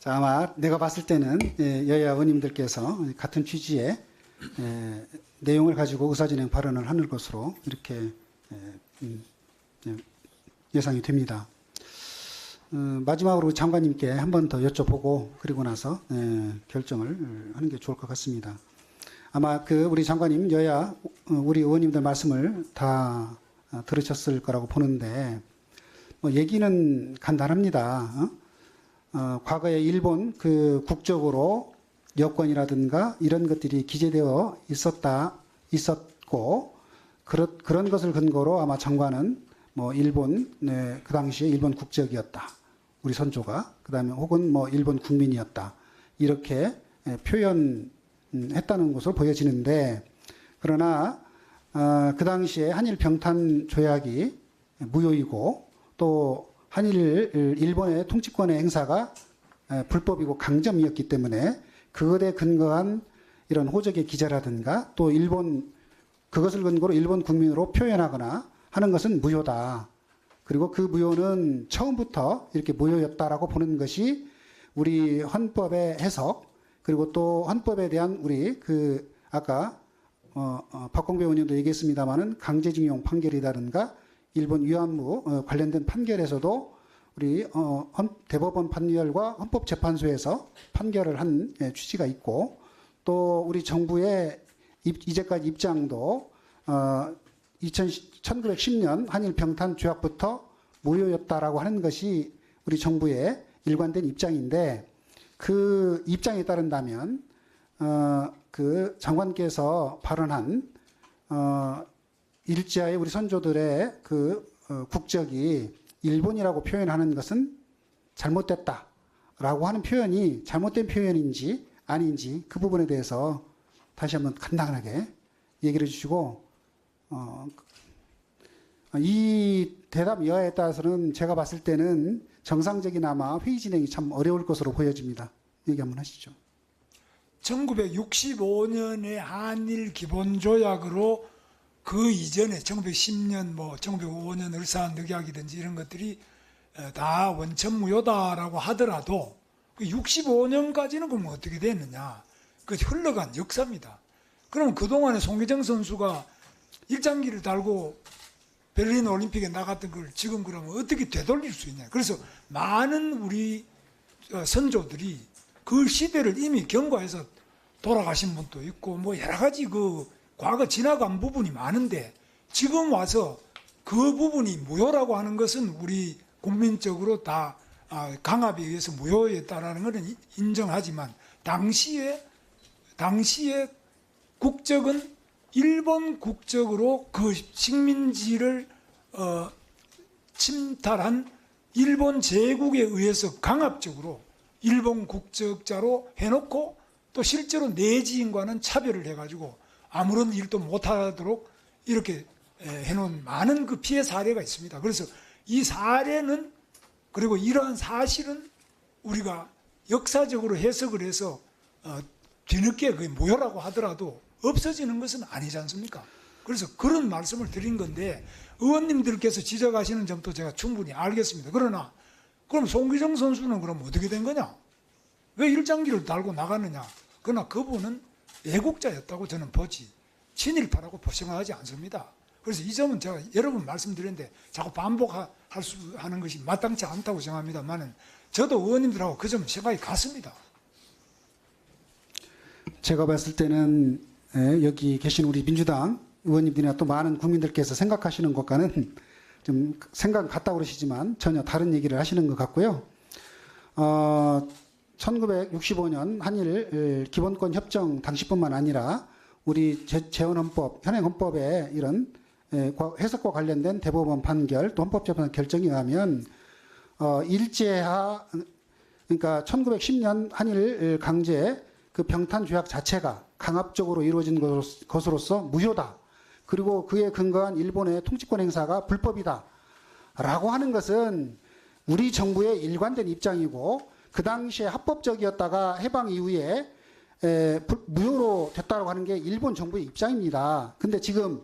자, 아마 내가 봤을 때는 여야 의원님들께서 같은 취지의 내용을 가지고 의사진행 발언을 하는 것으로 이렇게 예상이 됩니다. 마지막으로 장관님께 한 번 더 여쭤보고 그리고 나서 결정을 하는 게 좋을 것 같습니다. 아마 우리 장관님 여야 우리 의원님들 말씀을 다 들으셨을 거라고 보는데 뭐 얘기는 간단합니다. 과거에 일본 국적으로 여권이라든가 이런 것들이 기재되어 있었고 그런 것을 근거로 아마 장관은 뭐 일본 그 당시에 일본 국적이었다. 우리 선조가 그다음에 혹은 뭐 일본 국민이었다. 이렇게 표현했다는 것으로 보여지는데 그러나 그 당시에 한일 병탄 조약이 무효이고 또 일본의 통치권의 행사가 불법이고 강점이었기 때문에 그것에 근거한 이런 호적의 기재라든가 또 그것을 근거로 일본 국민으로 표현하거나 하는 것은 무효다. 그리고 그 무효는 처음부터 이렇게 무효였다라고 보는 것이 우리 헌법의 해석 그리고 또 헌법에 대한 우리 아까 박공배 의원님도 얘기했습니다마는 강제징용 판결이라든가 일본 위안부 관련된 판결에서도 우리 대법원 판결과 헌법재판소에서 판결을 한 취지가 있고 또 우리 정부의 이제까지 입장도 1910년 한일 병탄 조약부터 무효였다라고 하는 것이 우리 정부의 일관된 입장인데 그 입장에 따른다면 그 장관께서 발언한 일제하에 우리 선조들의 국적이 일본이라고 표현하는 것은 잘못됐다라고 하는 표현이 잘못된 표현인지 아닌지 그 부분에 대해서 다시 한번 간단하게 얘기를 해주시고 이 대답 여하에 따라서는 제가 봤을 때는 정상적인 아마 회의 진행이 참 어려울 것으로 보여집니다. 얘기 한번 하시죠. 1965년의 한일 기본조약으로 그 이전에 1910년, 1905년 을사늑약이든지 이런 것들이 다 원천무효다라고 하더라도 65년까지는 그럼 어떻게 됐느냐? 그 흘러간 역사입니다. 그럼 그동안에 송기정 선수가 일장기를 달고 베를린 올림픽에 나갔던 걸 지금 그러면 어떻게 되돌릴 수 있냐? 그래서 많은 우리 선조들이 그 시대를 이미 경과해서 돌아가신 분도 있고 여러 가지 과거 지나간 부분이 많은데 지금 와서 그 부분이 무효라고 하는 것은 우리 국민적으로 다 강압에 의해서 무효였다라는 것은 인정하지만 당시에 국적은 일본 국적으로 그 식민지를 침탈한 일본 제국에 의해서 강압적으로 일본 국적자로 해놓고 또 실제로 내지인과는 차별을 해가지고 아무런 일도 못하도록 이렇게 해놓은 많은 피해 사례가 있습니다. 그래서 이 사례는 그리고 이러한 사실은 우리가 역사적으로 해석을 해서 뒤늦게 그게 무효라고 하더라도 없어지는 것은 아니지 않습니까? 그래서 그런 말씀을 드린 건데 의원님들께서 지적하시는 점도 제가 충분히 알겠습니다. 그러나 그럼 송기정 선수는 그럼 어떻게 된 거냐? 왜 일장기를 달고 나갔느냐? 그러나 그분은 애국자였다고 저는 보지 친일파라고 생각하지 않습니다. 그래서 이 점은 제가 여러 번 말씀드렸는데 자꾸 반복하는 것이 마땅치 않다고 생각합니다만은 저도 의원님들하고 그 점 생각이 같습니다. 제가 봤을 때는 여기 계신 우리 민주당 의원님들이나 또 많은 국민들께서 생각하시는 것과는 좀 생각 같다고 그러시지만 전혀 다른 얘기를 하시는 것 같고요. 1965년 한일 기본권 협정 당시뿐만 아니라 우리 재헌헌법, 현행헌법의 이런 해석과 관련된 대법원 판결 또 헌법재판소 결정에 의하면 일제하 그러니까 1910년 한일 강제 병탄 조약 자체가 강압적으로 이루어진 것으로서 무효다. 그리고 그에 근거한 일본의 통치권 행사가 불법이다. 라고 하는 것은 우리 정부의 일관된 입장이고 그 당시에 합법적이었다가 해방 이후에 무효로 됐다고 하는 게 일본 정부의 입장입니다. 근데 지금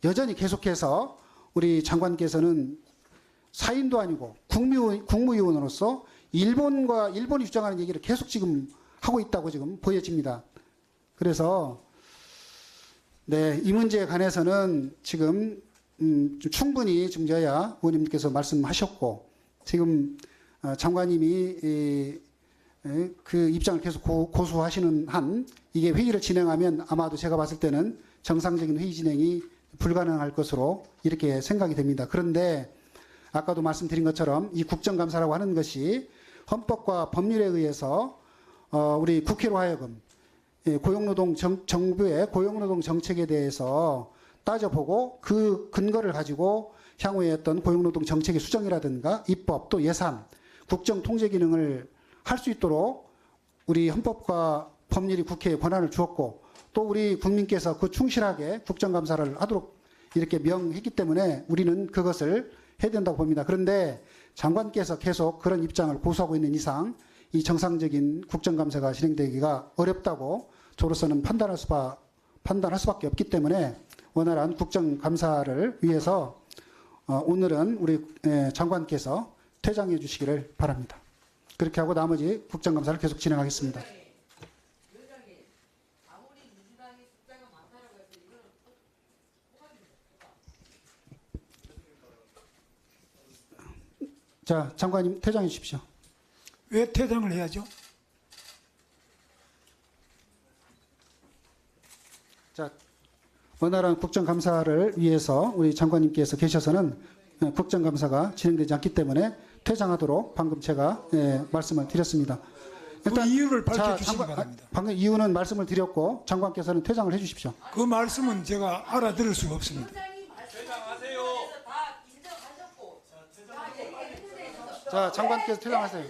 여전히 계속해서 우리 장관께서는 사인도 아니고 국무위원으로서 일본이 주장하는 얘기를 계속 지금 하고 있다고 지금 보여집니다. 그래서 네, 이 문제에 관해서는 지금 좀 충분히 지금 여야 의원님께서 말씀하셨고 지금 장관님이 그 입장을 계속 고수하시는 한 이게 회의를 진행하면 아마도 제가 봤을 때는 정상적인 회의 진행이 불가능할 것으로 이렇게 생각이 됩니다. 그런데 아까도 말씀드린 것처럼 이 국정감사라고 하는 것이 헌법과 법률에 의해서 우리 국회로 하여금 정부의 고용노동 정책에 대해서 따져보고 그 근거를 가지고 향후에 어떤 고용노동 정책의 수정이라든가 입법 또 예산, 국정 통제 기능을 할 수 있도록 우리 헌법과 법률이 국회에 권한을 주었고 또 우리 국민께서 그 충실하게 국정감사를 하도록 이렇게 명했기 때문에 우리는 그것을 해야 된다고 봅니다. 그런데 장관께서 계속 그런 입장을 고수하고 있는 이상 이 정상적인 국정감사가 진행되기가 어렵다고 저로서는 판단할 수밖에 없기 때문에 원활한 국정감사를 위해서 오늘은 우리 장관께서 퇴장해 주시기를 바랍니다. 그렇게 하고 나머지 국정감사를 계속 진행하겠습니다. 자, 장관님 퇴장해 주십시오. 왜 퇴장을 해야죠? 자, 원활한 국정감사를 위해서 우리 장관님께서 계셔서는 국정감사가 진행되지 않기 때문에 퇴장하도록 방금 제가 말씀을 드렸습니다. 그 이유를 밝혀주시기 바랍니다. 방금 이유는 말씀을 드렸고 장관께서는 퇴장을 해주십시오. 그 말씀은 제가 알아들을 수가 없습니다. 자, 장관께서 퇴장하세요.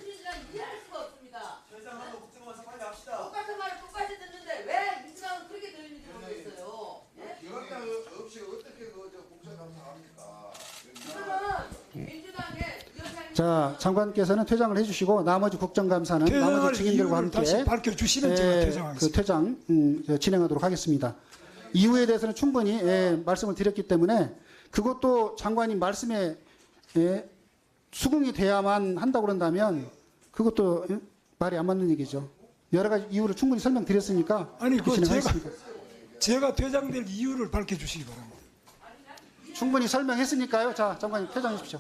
똑같은 말을 똑같이 듣는데 왜 민주당은 그렇게 들리는지 모르겠어요. 기획당 없이 어떻게 그 국정감사 합니까? 이거는 민주당의 위원장님. 자, 장관께서는 퇴장을 해주시고 나머지 국정감사는 퇴장할 나머지 증인들과 이유를 다시 함께 밝혀주시면 제가 그 퇴장하겠습니다. 퇴장 진행하도록 하겠습니다. 이유에 대해서는 충분히 말씀을 드렸기 때문에 그것도 장관님 말씀에 수긍이 돼야만 한다고 그런다면 그것도 말이 안 맞는 얘기죠. 여러 가지 이유를 충분히 설명드렸으니까 아니 그렇게 그 진행하겠습니다. 제가 퇴장될 이유를 밝혀주시기 바랍니다. 충분히 설명했으니까요. 자, 장관님 퇴장해 주십시오.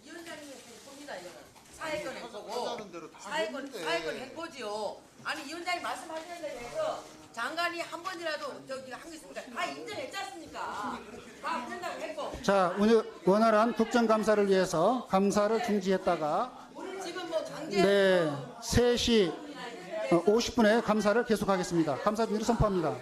위원장님의 행보입니다. 이거는 사회권 행보고 사회권 행보지요. 아니 위원장님 말씀하시는 데 대해서 장관이 한 번이라도 저기 한 게 있습니까? 다 인정했지 않습니까? 다 된다고 했고. 자, 오늘 원활한 국정감사를 위해서 감사를 중지했다가 지금 뭐 강제. 네, 3시 50분에 감사를 계속하겠습니다. 감사 중지를 선포합니다.